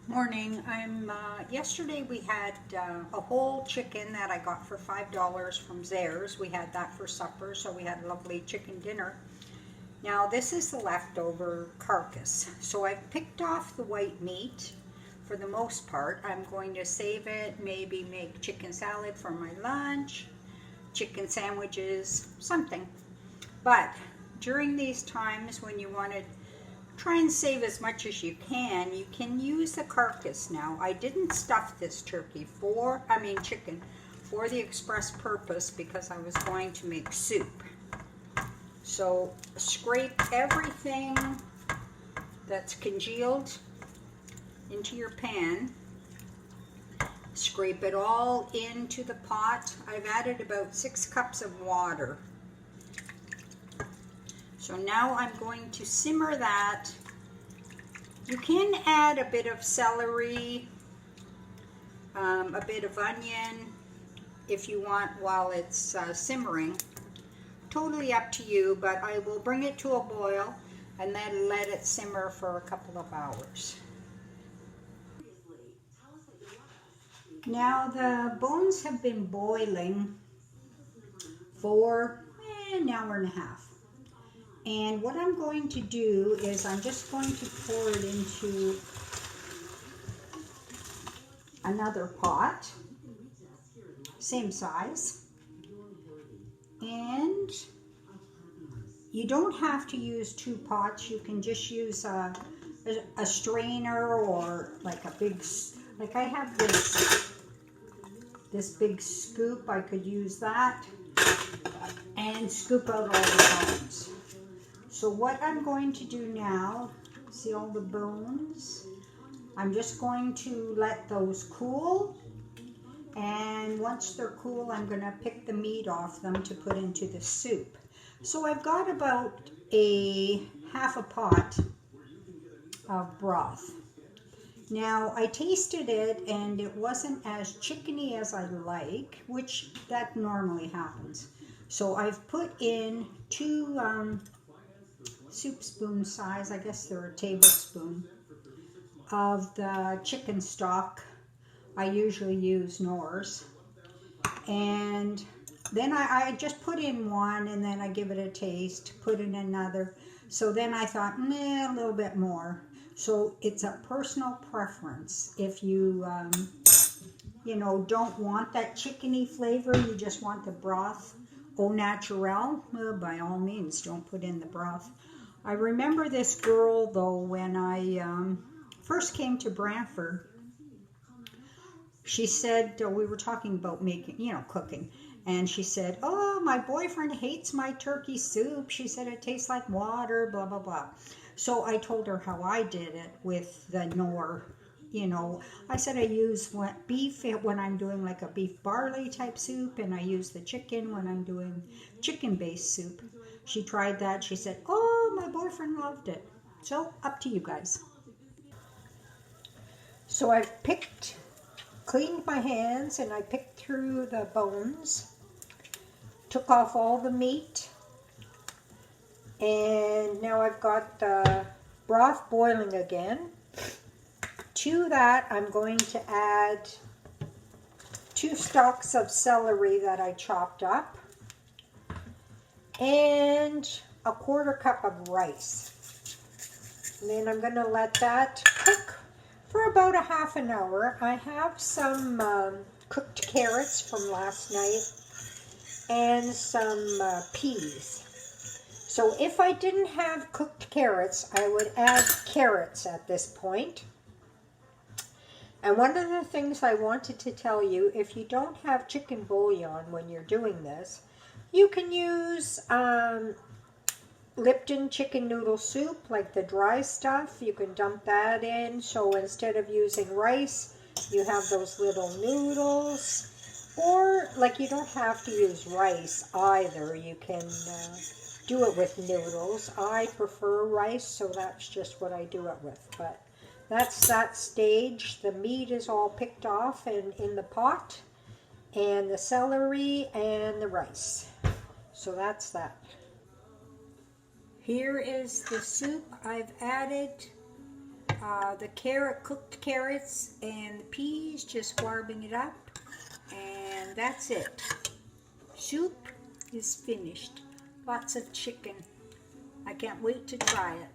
Morning. Yesterday we had a whole chicken that I got for $5 from Zares. We had that for supper, so we had a lovely chicken dinner. Now this is the leftover carcass. So I've picked off the white meat for the most part. I'm going to save it, maybe make chicken salad for my lunch, chicken sandwiches, something. But during these times when you want to try and save as much as you can use the carcass now. I didn't stuff this chicken for the express purpose because I was going to make soup. So scrape everything that's congealed into your pan. Scrape it all into the pot. I've added about 6 cups of water. So now I'm going to simmer that. You can add a bit of celery, a bit of onion if you want while it's simmering. Totally up to you, but I will bring it to a boil and then let it simmer for a couple of hours. Now the bones have been boiling for an hour and a half. And what I'm going to do is I'm just going to pour it into another pot, same size. And you don't have to use 2 pots. You can just use a strainer or like a big, like I have this big scoop. I could use that and scoop out all the bones. So what I'm going to do now, see all the bones? I'm just going to let those cool. And once they're cool, I'm going to pick the meat off them to put into the soup. So I've got about half a pot of broth. Now I tasted it and it wasn't as chickeny as I like, which that normally happens. So I've put in 2 soup spoon size, I guess they're a tablespoon, of the chicken stock. I usually use Knorr's. And then I just put in 1 and then I give it a taste, put in another. So then I thought, a little bit more. So it's a personal preference. If you, don't want that chickeny flavor, you just want the broth au naturel, by all means, don't put in the broth. I remember this girl, though, when I first came to Brantford. She said, we were talking about making, cooking. And she said, oh, my boyfriend hates my turkey soup. She said, it tastes like water, blah, blah, blah. So I told her how I did it with the Knorr. I said I use beef when I'm doing like a beef barley type soup, and I use the chicken when I'm doing chicken-based soup. She tried that. She said, oh, my boyfriend loved it. So up to you guys. So I've cleaned my hands and I picked through the bones, took off all the meat, and now I've got the broth boiling again. To that, I'm going to add 2 stalks of celery that I chopped up and a 1/4 cup of rice. And then I'm going to let that cook for about a half an hour. I have some cooked carrots from last night and some peas. So if I didn't have cooked carrots, I would add carrots at this point. And one of the things I wanted to tell you, if you don't have chicken bouillon when you're doing this, you can use Lipton chicken noodle soup, like the dry stuff. You can dump that in. So instead of using rice, you have those little noodles. Or, like, you don't have to use rice either. You can do it with noodles. I prefer rice, so that's just what I do it with. But that's that stage. The meat is all picked off and in the pot, and the celery and the rice. So that's that. Here is the soup. I've added the cooked carrots and the peas, just warming it up, and that's it. Soup is finished. Lots of chicken. I can't wait to try it.